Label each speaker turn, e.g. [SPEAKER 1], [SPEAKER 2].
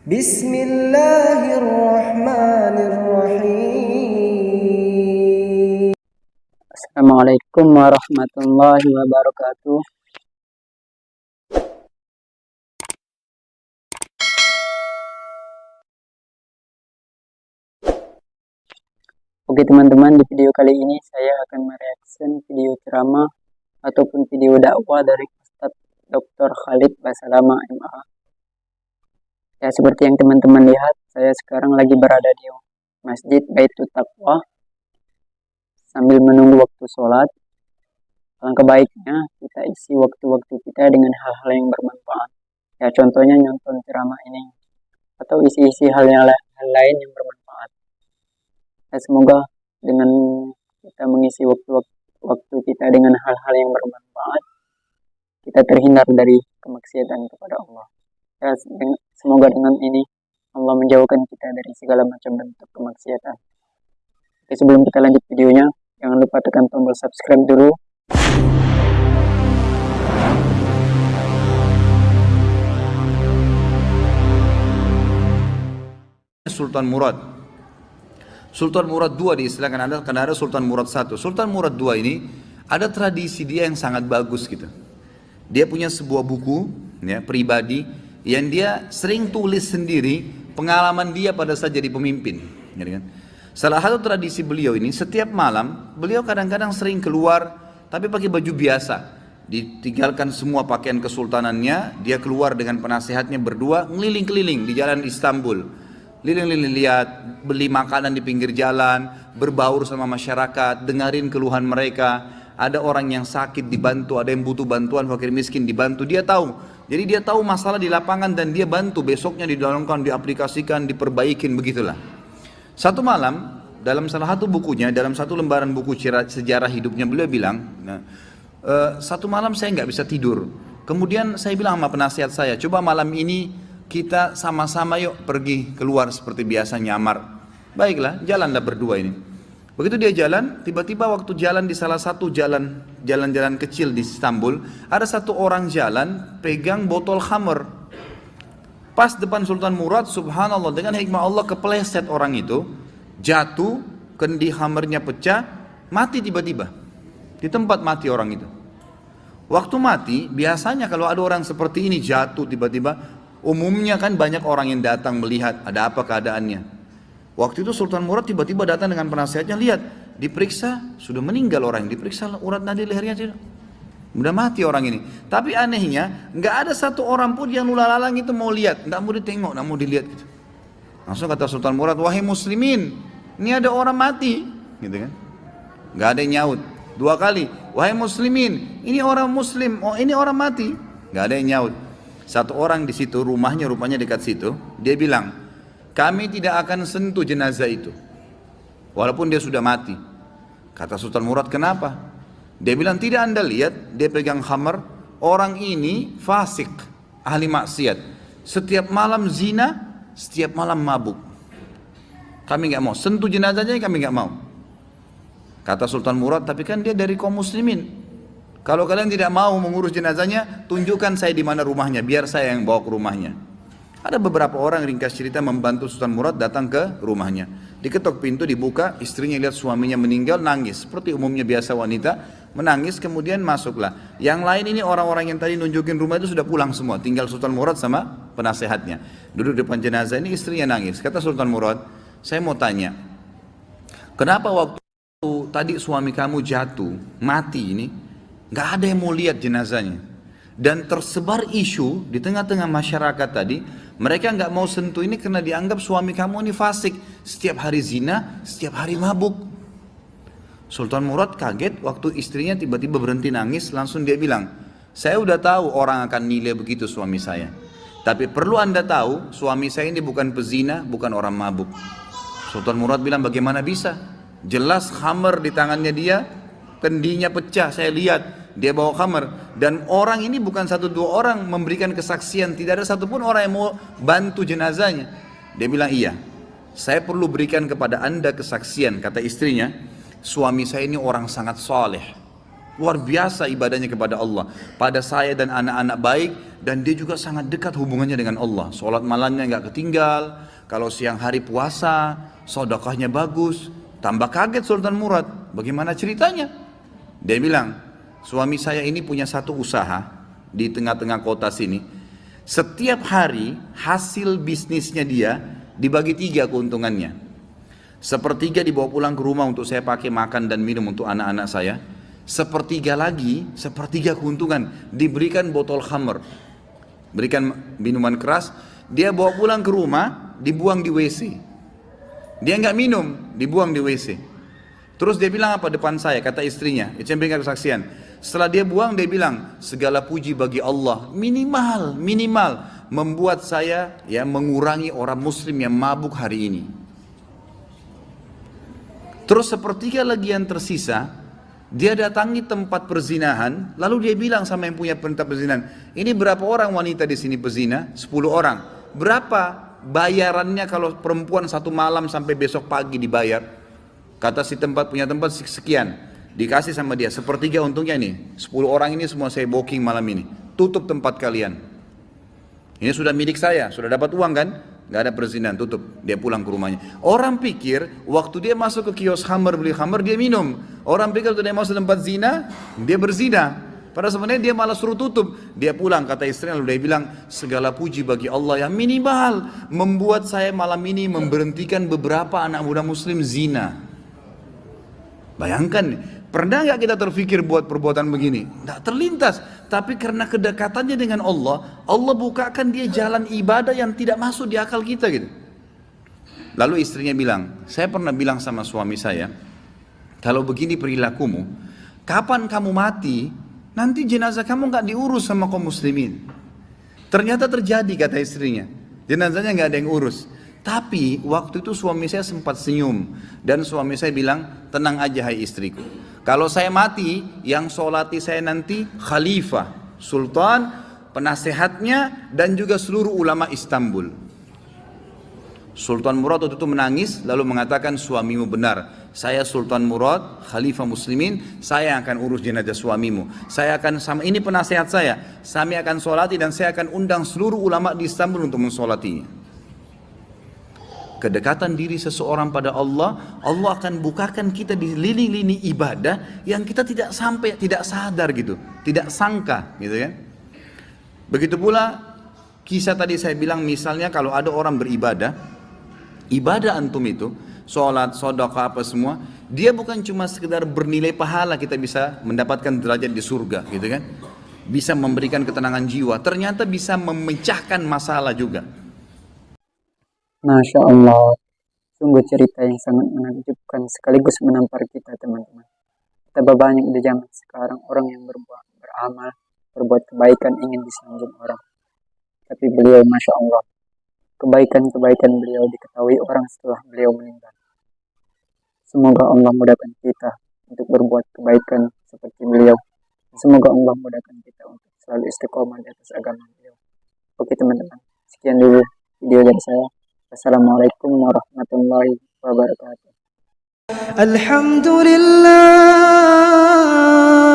[SPEAKER 1] Bismillahirrahmanirrahim.
[SPEAKER 2] Assalamualaikum warahmatullahi wabarakatuh. Oke teman-teman, di video kali ini saya akan mereaction video ceramah ataupun video dakwah dari Ustadz Dr. Khalid Basalamah MA. Ya, seperti yang teman-teman lihat, saya sekarang lagi berada di Masjid Baitul Taqwa sambil menunggu waktu sholat. Alangkah baiknya kita isi waktu-waktu kita dengan hal-hal yang bermanfaat. Ya, contohnya nonton ceramah ini atau isi-isi hal lain yang bermanfaat. Ya, semoga dengan kita mengisi waktu kita dengan hal-hal yang bermanfaat, kita terhindar dari kemaksiatan kepada Allah. Ya, semoga dengan ini Allah menjauhkan kita dari segala macam bentuk kemaksiatan. Oke, sebelum kita lanjut videonya, jangan lupa tekan tombol subscribe dulu.
[SPEAKER 3] Sultan Murad II diistilahkan, karena ada Sultan Murad I. Sultan Murad II ini ada tradisi dia yang sangat bagus gitu. Dia punya sebuah buku ya, pribadi yang dia sering tulis sendiri pengalaman dia pada saat jadi pemimpin, gitu kan. Salah satu tradisi beliau ini, setiap malam beliau kadang-kadang sering keluar tapi pakai baju biasa, ditinggalkan semua pakaian kesultanannya, dia keluar dengan penasehatnya berdua ngeliling-keliling di jalan Istanbul. Liling-liling lihat, beli makanan di pinggir jalan, berbaur sama masyarakat, dengerin keluhan mereka. Ada orang yang sakit dibantu, ada yang butuh bantuan, fakir miskin dibantu, dia tahu. Jadi dia tahu masalah di lapangan dan dia bantu, besoknya didalamkan, diaplikasikan, diperbaikin, begitulah. Satu malam, dalam salah satu bukunya, dalam satu lembaran buku sejarah hidupnya, beliau bilang, satu malam saya nggak bisa tidur. Kemudian saya bilang sama penasihat saya, coba malam ini kita sama-sama yuk pergi keluar seperti biasa nyamar. Baiklah, jalanlah berdua ini. Begitu dia jalan, tiba-tiba waktu jalan di salah satu jalan-jalan kecil di Istanbul, ada satu orang jalan pegang botol khamr. Pas depan Sultan Murad, subhanallah, dengan hikmah Allah kepleset orang itu, jatuh, kendi khamrnya pecah, mati tiba-tiba. Di tempat mati orang itu. Waktu mati, biasanya kalau ada orang seperti ini jatuh tiba-tiba, umumnya kan banyak orang yang datang melihat ada apa keadaannya. Waktu itu Sultan Murad tiba-tiba datang dengan penasihatnya, lihat, diperiksa, sudah meninggal orang, diperiksa urat nadi lehernya tidak, udah mati orang ini. Tapi anehnya, nggak ada satu orang pun yang lalang itu mau lihat, nggak mau ditengok, nggak mau dilihat gitu. Langsung kata Sultan Murad, wahai muslimin, ini ada orang mati, gitu kan? Nggak ada yang nyaut. Dua kali, wahai muslimin, ini orang muslim, oh ini orang mati, nggak ada yang nyaut. Satu orang di situ, rumahnya rupanya dekat situ, dia bilang, kami tidak akan sentuh jenazah itu, walaupun dia sudah mati. Kata Sultan Murad, kenapa? Dia bilang, tidak anda lihat, dia pegang khamar, orang ini fasik, ahli maksiat. Setiap malam zina, setiap malam mabuk. Kami nggak mau, sentuh jenazahnya kami nggak mau. Kata Sultan Murad, tapi kan dia dari kaum muslimin. Kalau kalian tidak mau mengurus jenazahnya, tunjukkan saya di mana rumahnya, biar saya yang bawa ke rumahnya. Ada beberapa orang, ringkas cerita, membantu Sultan Murad datang ke rumahnya. Diketok pintu, dibuka, istrinya lihat suaminya meninggal, nangis. Seperti umumnya biasa wanita, menangis, kemudian masuklah. Yang lain ini orang-orang yang tadi nunjukin rumah itu sudah pulang semua, tinggal Sultan Murad sama penasehatnya. Duduk depan jenazah ini, istrinya nangis. Kata Sultan Murad, saya mau tanya, kenapa waktu tadi suami kamu jatuh, mati ini, nggak ada yang mau lihat jenazahnya, dan tersebar isu di tengah-tengah masyarakat tadi, mereka nggak mau sentuh ini karena dianggap suami kamu ini fasik, setiap hari zina, setiap hari mabuk. Sultan Murad kaget waktu istrinya tiba-tiba berhenti nangis, langsung dia bilang, saya udah tahu orang akan nilai begitu suami saya, tapi perlu anda tahu, suami saya ini bukan pezina, bukan orang mabuk. Sultan Murad bilang, bagaimana bisa? Jelas khamar di tangannya dia, kendinya pecah, saya lihat dia bawa khamar, dan orang ini bukan satu dua orang memberikan kesaksian, tidak ada satupun orang yang mau bantu jenazahnya. Dia bilang, iya, saya perlu berikan kepada anda kesaksian. Kata istrinya, suami saya ini orang sangat soleh, luar biasa ibadahnya kepada Allah, pada saya dan anak-anak baik, dan dia juga sangat dekat hubungannya dengan Allah. Sholat malamnya nggak ketinggal, kalau siang hari puasa, sedekahnya bagus. Tambah kaget Sultan Murad, bagaimana ceritanya? Dia bilang, suami saya ini punya satu usaha di tengah-tengah kota sini. Setiap hari hasil bisnisnya dia dibagi 3 keuntungannya. Sepertiga dibawa pulang ke rumah untuk saya pakai makan dan minum untuk anak-anak saya. Sepertiga lagi, sepertiga keuntungan diberikan botol khamr, berikan minuman keras. Dia bawa pulang ke rumah, dibuang di WC. Dia nggak minum, dibuang di WC. Terus dia bilang apa depan saya, kata istrinya, itu yang berikan kesaksian. Setelah dia buang, dia bilang, segala puji bagi Allah, minimal membuat saya ya mengurangi orang muslim yang mabuk hari ini. Terus sepertiga lagi yang tersisa, dia datangi tempat perzinahan, lalu dia bilang sama yang punya tempat perzinahan, ini berapa orang wanita di sini pezina? 10 orang. Berapa bayarannya kalau perempuan 1 malam sampai besok pagi dibayar? Kata si tempat punya tempat sekian. Dikasih sama dia, sepertiga untungnya nih, 10 orang ini semua saya booking malam ini. Tutup tempat kalian. Ini sudah milik saya, sudah dapat uang kan? Gak ada perzinahan, tutup. Dia pulang ke rumahnya. Orang pikir waktu dia masuk ke kios khamr, beli khamr, dia minum. Orang pikir waktu dia masuk tempat zina, dia berzina. Padahal sebenarnya dia malah suruh tutup. Dia pulang, kata istrinya, lalu dia bilang, segala puji bagi Allah yang minimal membuat saya malam ini memberhentikan beberapa anak muda muslim zina. Bayangkan, pernah gak kita terfikir buat perbuatan begini? Tidak terlintas. Tapi karena kedekatannya dengan Allah, Allah bukakan dia jalan ibadah yang tidak masuk di akal kita gitu. Lalu istrinya bilang, saya pernah bilang sama suami saya, kalau begini perilakumu, kapan kamu mati, nanti jenazah kamu gak diurus sama kaum muslimin. Ternyata terjadi, kata istrinya, jenazahnya gak ada yang urus. Tapi waktu itu suami saya sempat senyum, dan suami saya bilang, tenang aja hai istriku, kalau saya mati, yang solati saya nanti khalifah, sultan, penasehatnya, dan juga seluruh ulama Istanbul. Sultan Murad waktu itu menangis, lalu mengatakan, suamimu benar, saya Sultan Murad, khalifah muslimin, saya akan urus jenazah suamimu. Saya akan, sama ini penasehat saya, kami akan solati dan saya akan undang seluruh ulama di Istanbul untuk mensolatinya. Kedekatan diri seseorang pada Allah, Allah akan bukakan kita di lini-lini ibadah yang kita tidak sampai, tidak sadar gitu, tidak sangka gitu ya. Begitu pula kisah tadi saya bilang, misalnya kalau ada orang beribadah, ibadah antum itu, sholat, sedekah apa semua, dia bukan cuma sekedar bernilai pahala kita bisa mendapatkan derajat di surga gitu kan, bisa memberikan ketenangan jiwa, ternyata bisa memecahkan masalah juga.
[SPEAKER 2] Masya Allah, sungguh cerita yang sangat menakjubkan sekaligus menampar kita teman-teman. Betapa banyak di zaman sekarang orang yang beramal, berbuat kebaikan ingin disanjung orang. Tapi beliau Masya Allah, kebaikan-kebaikan beliau diketahui orang setelah beliau meninggal. Semoga Allah mudahkan kita untuk berbuat kebaikan seperti beliau. Semoga Allah mudahkan kita untuk selalu istiqomah di atas agama beliau. Oke teman-teman, sekian dulu video dari saya. Assalamualaikum warahmatullahi wabarakatuh.
[SPEAKER 1] Alhamdulillah.